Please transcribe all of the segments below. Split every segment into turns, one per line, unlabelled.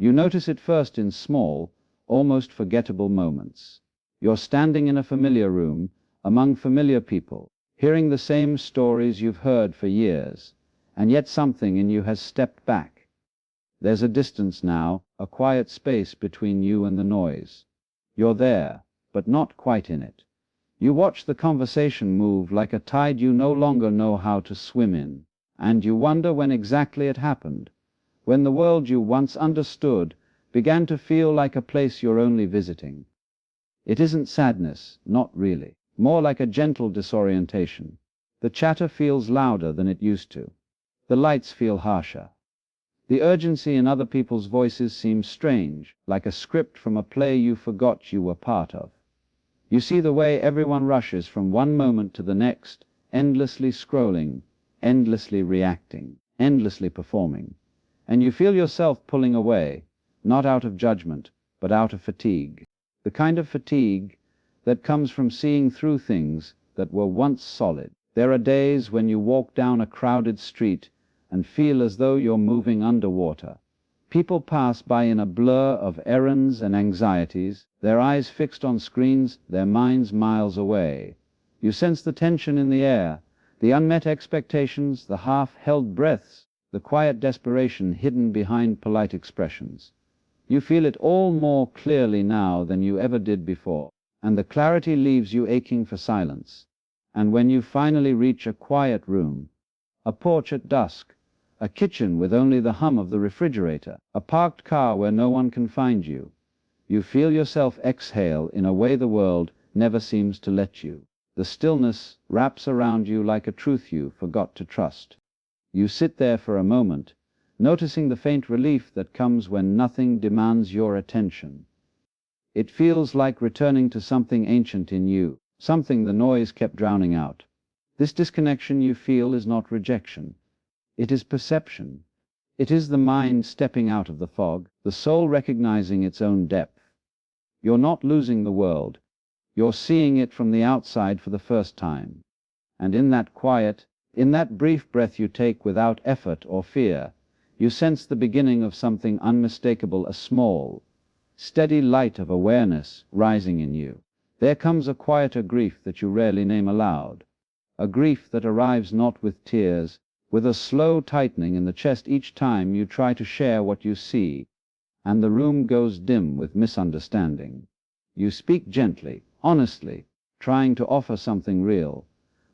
You notice it first in small, almost forgettable moments. You're standing in a familiar room, among familiar people, hearing the same stories you've heard for years, and yet something in you has stepped back. There's a distance now, a quiet space between you and the noise. You're there, but not quite in it. You watch the conversation move like a tide you no longer know how to swim in, and you wonder when exactly it happened, when the world you once understood began to feel like a place you're only visiting. It isn't sadness, not really, more like a gentle disorientation. The chatter feels louder than it used to. The lights feel harsher. The urgency in other people's voices seems strange, like a script from a play you forgot you were part of. You see the way everyone rushes from one moment to the next, endlessly scrolling, endlessly reacting, endlessly performing, and you feel yourself pulling away, not out of judgment, but out of fatigue. The kind of fatigue that comes from seeing through things that were once solid. There are days when you walk down a crowded street and feel as though you're moving underwater. People pass by in a blur of errands and anxieties, their eyes fixed on screens, their minds miles away. You sense the tension in the air, the unmet expectations, the half-held breaths, the quiet desperation hidden behind polite expressions. You feel it all more clearly now than you ever did before, and the clarity leaves you aching for silence. And when you finally reach a quiet room, a porch at dusk, a kitchen with only the hum of the refrigerator, a parked car where no one can find you, you feel yourself exhale in a way the world never seems to let you. The stillness wraps around you like a truth you forgot to trust. You sit there for a moment, noticing the faint relief that comes when nothing demands your attention. It feels like returning to something ancient in you, something the noise kept drowning out. This disconnection you feel is not rejection. It is perception. It is the mind stepping out of the fog, the soul recognizing its own depth. You're not losing the world. You're seeing it from the outside for the first time. And in that quiet, in that brief breath you take without effort or fear, you sense the beginning of something unmistakable, a small, steady light of awareness rising in you. There comes a quieter grief that you rarely name aloud, a grief that arrives not with tears, with a slow tightening in the chest each time you try to share what you see, and the room goes dim with misunderstanding. You speak gently, honestly, trying to offer something real,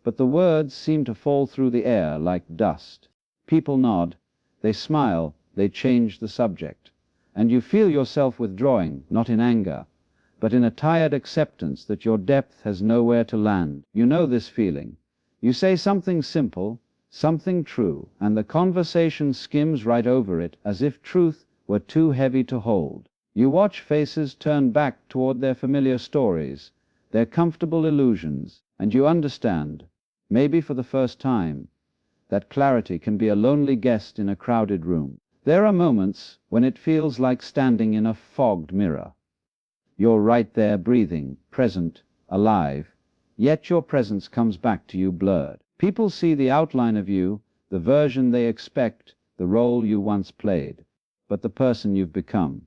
but the words seem to fall through the air like dust. People nod, they smile, they change the subject, and you feel yourself withdrawing, not in anger, but in a tired acceptance that your depth has nowhere to land. You know this feeling. You say something simple, something true, and the conversation skims right over it as if truth were too heavy to hold. You watch faces turn back toward their familiar stories, their comfortable illusions, and you understand, maybe for the first time, that clarity can be a lonely guest in a crowded room. There are moments when it feels like standing in a fogged mirror. You're right there breathing, present, alive, yet your presence comes back to you blurred. People see the outline of you, the version they expect, the role you once played, but the person you've become,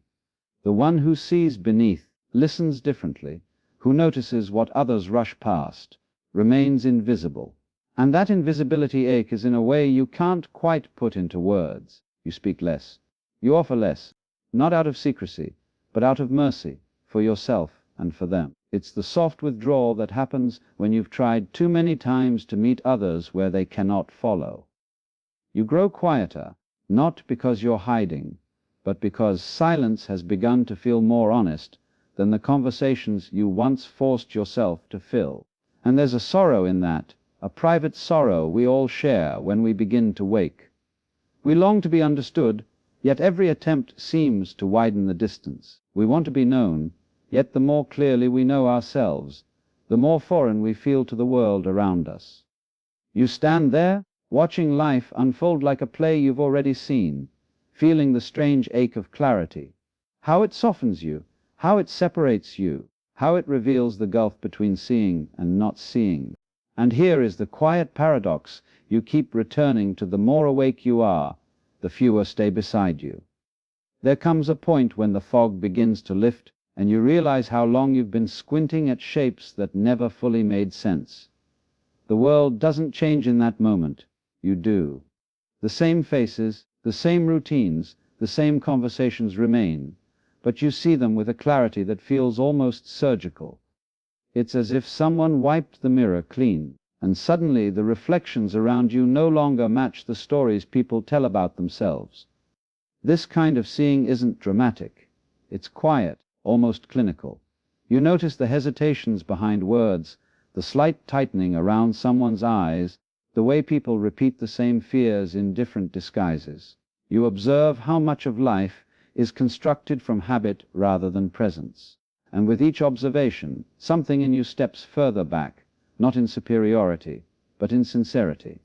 the one who sees beneath, listens differently, who notices what others rush past, remains invisible. And that invisibility ache is in a way you can't quite put into words. You speak less. You offer less, not out of secrecy, but out of mercy, for yourself and for them. It's the soft withdrawal that happens when you've tried too many times to meet others where they cannot follow. You grow quieter, not because you're hiding, but because silence has begun to feel more honest than the conversations you once forced yourself to fill. And there's a sorrow in that, a private sorrow we all share when we begin to wake. We long to be understood, yet every attempt seems to widen the distance. We want to be known, yet the more clearly we know ourselves, the more foreign we feel to the world around us. You stand there, watching life unfold like a play you've already seen, feeling the strange ache of clarity. How it softens you, how it separates you, how it reveals the gulf between seeing and not seeing. And here is the quiet paradox you keep returning to: the more awake you are, the fewer stay beside you. There comes a point when the fog begins to lift, and you realize how long you've been squinting at shapes that never fully made sense. The world doesn't change in that moment. You do. The same faces, the same routines, the same conversations remain, but you see them with a clarity that feels almost surgical. It's as if someone wiped the mirror clean, and suddenly the reflections around you no longer match the stories people tell about themselves. This kind of seeing isn't dramatic. It's quiet, almost clinical. You notice the hesitations behind words, the slight tightening around someone's eyes, the way people repeat the same fears in different disguises. You observe how much of life is constructed from habit rather than presence. And with each observation, something in you steps further back, not in superiority, but in sincerity.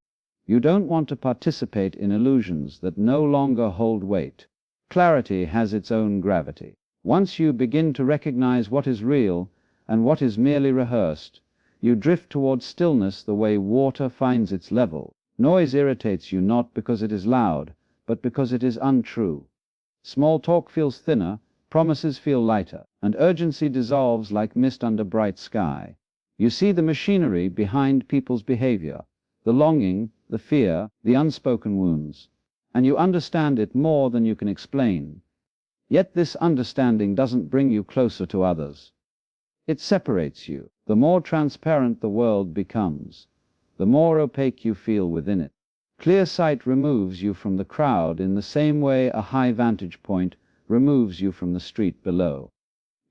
You don't want to participate in illusions that no longer hold weight. Clarity has its own gravity. Once you begin to recognize what is real and what is merely rehearsed, you drift towards stillness the way water finds its level. Noise irritates you not because it is loud, but because it is untrue. Small talk feels thinner, promises feel lighter, and urgency dissolves like mist under bright sky. You see the machinery behind people's behavior, the longing, the fear, the unspoken wounds, and you understand it more than you can explain. Yet this understanding doesn't bring you closer to others. It separates you. The more transparent the world becomes, the more opaque you feel within it. Clear sight removes you from the crowd in the same way a high vantage point removes you from the street below.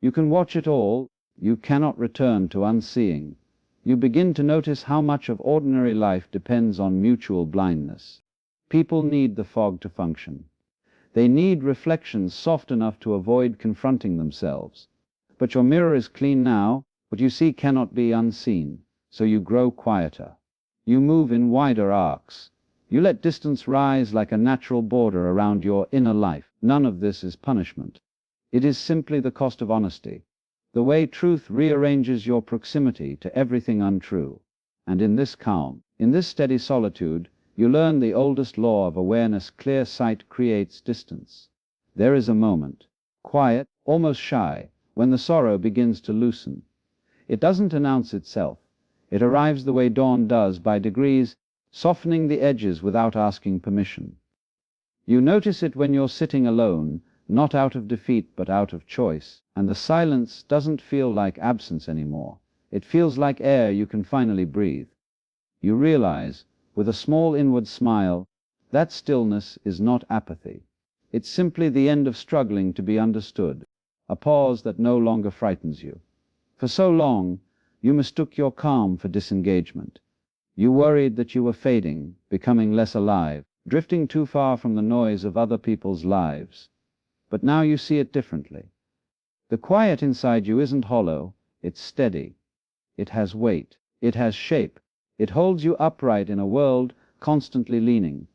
You can watch it all, you cannot return to unseeing. You begin to notice how much of ordinary life depends on mutual blindness. People need the fog to function. They need reflections soft enough to avoid confronting themselves. But your mirror is clean now, what you see cannot be unseen, so you grow quieter. You move in wider arcs. You let distance rise like a natural border around your inner life. None of this is punishment. It is simply the cost of honesty, the way truth rearranges your proximity to everything untrue. And in this calm, in this steady solitude, you learn the oldest law of awareness: clear sight creates distance. There is a moment, quiet, almost shy, when the sorrow begins to loosen. It doesn't announce itself. It arrives the way dawn does, by degrees, softening the edges without asking permission. You notice it when you're sitting alone, not out of defeat but out of choice, and the silence doesn't feel like absence anymore. It feels like air you can finally breathe. You realize, with a small inward smile, that stillness is not apathy. It's simply the end of struggling to be understood, a pause that no longer frightens you. For so long, you mistook your calm for disengagement. You worried that you were fading, becoming less alive, drifting too far from the noise of other people's lives. But now you see it differently. The quiet inside you isn't hollow, it's steady. It has weight, it has shape, it holds you upright in a world constantly leaning.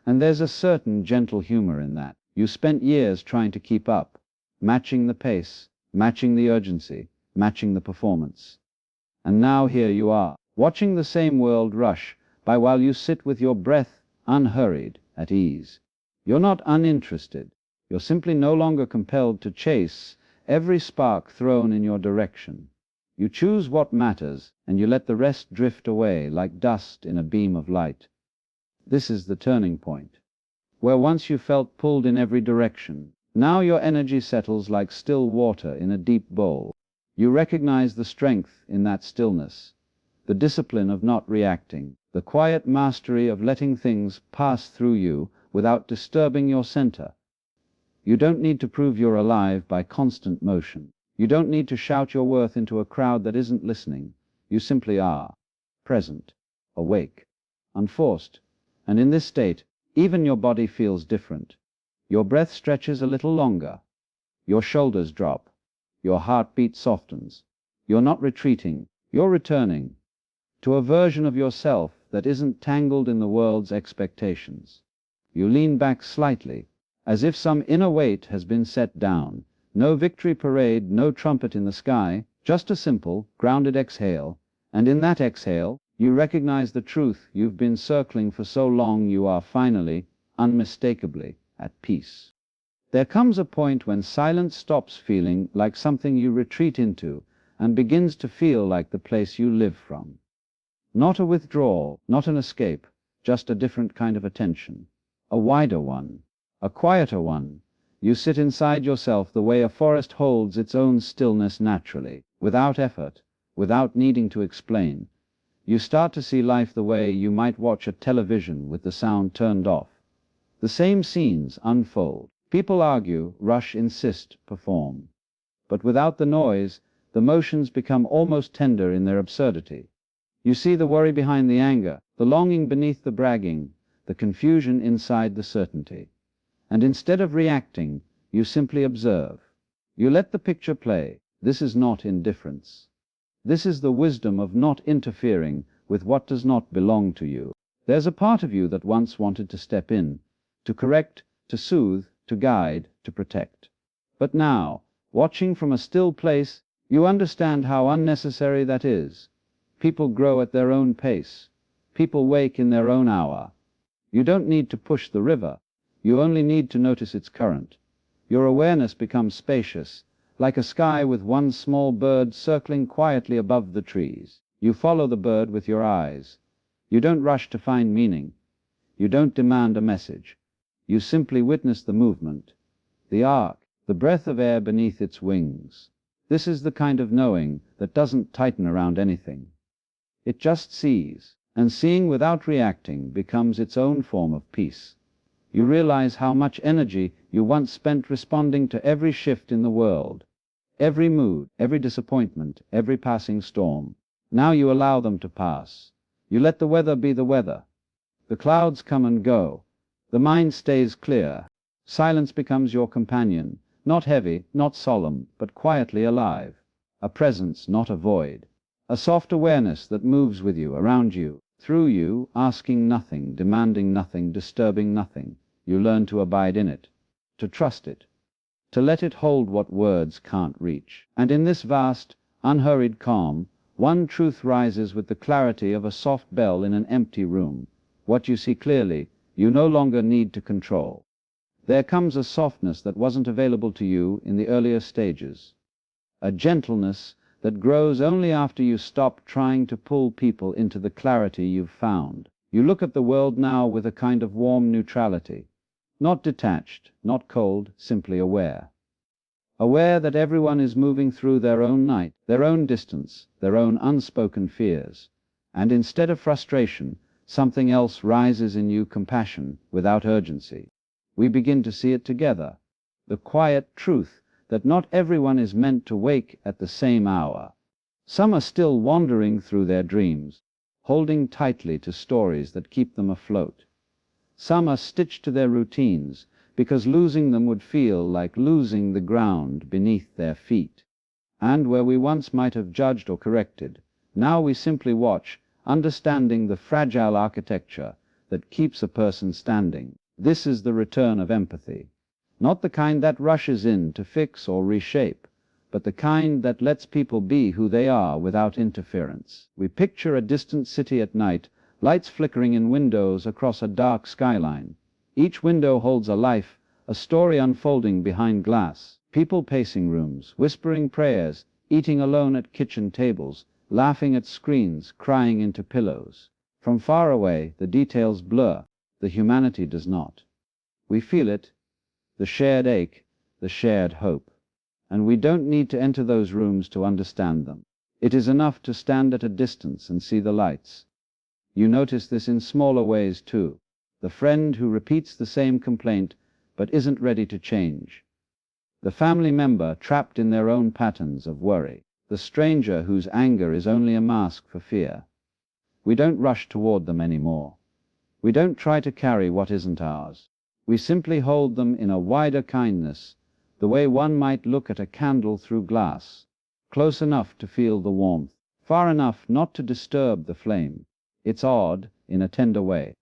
And there's a certain gentle humor in that. You spent years trying to keep up, matching the pace, matching the urgency, matching the performance. And now here you are, watching the same world rush by while you sit with your breath unhurried, at ease. You're not uninterested. You're simply no longer compelled to chase every spark thrown in your direction. You choose what matters, and you let the rest drift away like dust in a beam of light. This is the turning point. Where once you felt pulled in every direction, now your energy settles like still water in a deep bowl. You recognize the strength in that stillness, the discipline of not reacting, the quiet mastery of letting things pass through you without disturbing your center. You don't need to prove you're alive by constant motion. You don't need to shout your worth into a crowd that isn't listening. You simply are, present, awake, unforced. And in this state, even your body feels different. Your breath stretches a little longer. Your shoulders drop. Your heartbeat softens. You're not retreating, you're returning to a version of yourself that isn't tangled in the world's expectations. You lean back slightly, as if some inner weight has been set down. No victory parade, no trumpet in the sky, just a simple, grounded exhale. And in that exhale, you recognize the truth you've been circling for so long. You are finally, unmistakably, at peace. There comes a point when silence stops feeling like something you retreat into and begins to feel like the place you live from. Not a withdrawal, not an escape, just a different kind of attention. A wider one, a quieter one. You sit inside yourself the way a forest holds its own stillness naturally, without effort, without needing to explain. You start to see life the way you might watch a television with the sound turned off. The same scenes unfold. People argue, rush, insist, perform. But without the noise, the motions become almost tender in their absurdity. You see the worry behind the anger, the longing beneath the bragging, the confusion inside the certainty. And instead of reacting, you simply observe. You let the picture play. This is not indifference. This is the wisdom of not interfering with what does not belong to you. There's a part of you that once wanted to step in, to correct, to soothe, to guide, to protect. But now, watching from a still place, you understand how unnecessary that is. People grow at their own pace. People wake in their own hour. You don't need to push the river. You only need to notice its current. Your awareness becomes spacious, like a sky with one small bird circling quietly above the trees. You follow the bird with your eyes. You don't rush to find meaning. You don't demand a message. You simply witness the movement, the arc, the breath of air beneath its wings. This is the kind of knowing that doesn't tighten around anything. It just sees, and seeing without reacting becomes its own form of peace. You realize how much energy you once spent responding to every shift in the world, every mood, every disappointment, every passing storm. Now you allow them to pass. You let the weather be the weather. The clouds come and go. The mind stays clear. Silence becomes your companion, not heavy, not solemn, but quietly alive. A presence, not a void. A soft awareness that moves with you, around you, through you, asking nothing, demanding nothing, disturbing nothing. You learn to abide in it, to trust it, to let it hold what words can't reach. And in this vast, unhurried calm, one truth rises with the clarity of a soft bell in an empty room. What you see clearly, you no longer need to control. There comes a softness that wasn't available to you in the earlier stages. A gentleness that grows only after you stop trying to pull people into the clarity you've found. You look at the world now with a kind of warm neutrality. Not detached, not cold, simply aware. Aware that everyone is moving through their own night, their own distance, their own unspoken fears. And instead of frustration, something else rises in you, compassion, without urgency. We begin to see it together. The quiet truth that not everyone is meant to wake at the same hour. Some are still wandering through their dreams, holding tightly to stories that keep them afloat. Some are stitched to their routines, because losing them would feel like losing the ground beneath their feet. And where we once might have judged or corrected, now we simply watch, understanding the fragile architecture that keeps a person standing. This is the return of empathy. Not the kind that rushes in to fix or reshape, but the kind that lets people be who they are without interference. We picture a distant city at night, lights flickering in windows across a dark skyline. Each window holds a life, a story unfolding behind glass. People pacing rooms, whispering prayers, eating alone at kitchen tables, laughing at screens, crying into pillows. From far away, the details blur. The humanity does not. We feel it, the shared ache, the shared hope. And we don't need to enter those rooms to understand them. It is enough to stand at a distance and see the lights. You notice this in smaller ways too. The friend who repeats the same complaint but isn't ready to change. The family member trapped in their own patterns of worry. The stranger whose anger is only a mask for fear. We don't rush toward them anymore. We don't try to carry what isn't ours. We simply hold them in a wider kindness, the way one might look at a candle through glass, close enough to feel the warmth, far enough not to disturb the flame. It's odd, in a tender way.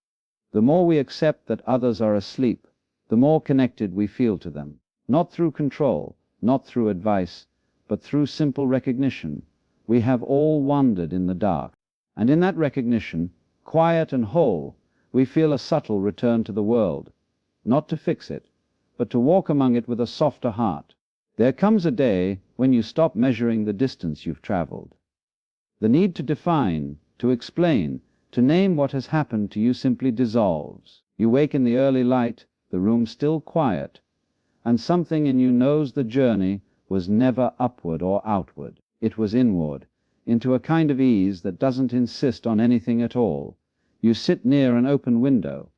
The more we accept that others are asleep, the more connected we feel to them, not through control, not through advice, but through simple recognition. We have all wandered in the dark, and in that recognition, quiet and whole, we feel a subtle return to the world, not to fix it, but to walk among it with a softer heart. There comes a day when you stop measuring the distance you've traveled. The need to define, to explain, to name what has happened to you simply dissolves. You wake in the early light, the room still quiet, and something in you knows the journey was never upward or outward. It was inward, into a kind of ease that doesn't insist on anything at all. You sit near an open window.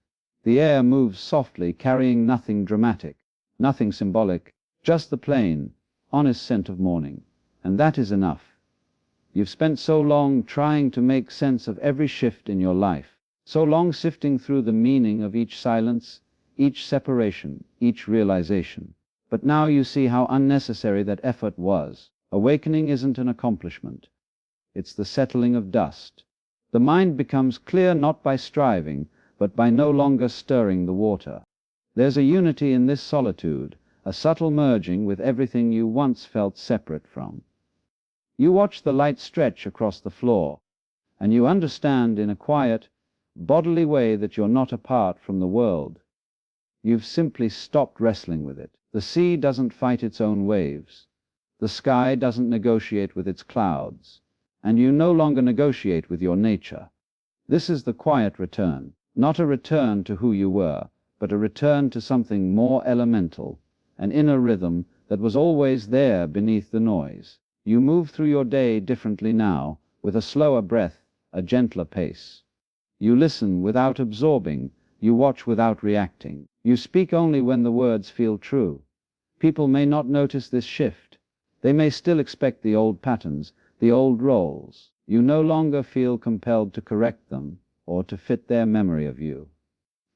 The air moves softly, carrying nothing dramatic, nothing symbolic, just the plain, honest scent of morning. And that is enough. You've spent so long trying to make sense of every shift in your life, so long sifting through the meaning of each silence, each separation, each realization. But now you see how unnecessary that effort was. Awakening isn't an accomplishment. It's the settling of dust. The mind becomes clear not by striving, but by no longer stirring the water. There's a unity in this solitude, a subtle merging with everything you once felt separate from. You watch the light stretch across the floor, and you understand in a quiet, bodily way that you're not apart from the world. You've simply stopped wrestling with it. The sea doesn't fight its own waves. The sky doesn't negotiate with its clouds. And you no longer negotiate with your nature. This is the quiet return, not a return to who you were, but a return to something more elemental, an inner rhythm that was always there beneath the noise. You move through your day differently now, with a slower breath, a gentler pace. You listen without absorbing, you watch without reacting. You speak only when the words feel true. People may not notice this shift. They may still expect the old patterns, the old roles. You no longer feel compelled to correct them or to fit their memory of you.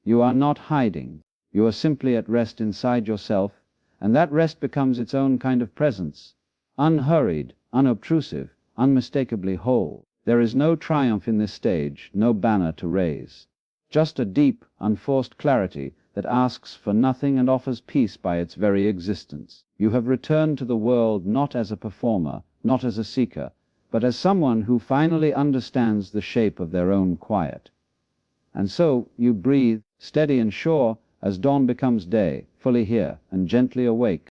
You are not hiding. You are simply at rest inside yourself, and that rest becomes its own kind of presence, unhurried, unobtrusive, unmistakably whole. There is no triumph in this stage, no banner to raise. Just a deep, unforced clarity that asks for nothing and offers peace by its very existence. You have returned to the world not as a performer, not as a seeker, but as someone who finally understands the shape of their own quiet. And so you breathe, steady and sure, as dawn becomes day, fully here and gently awake.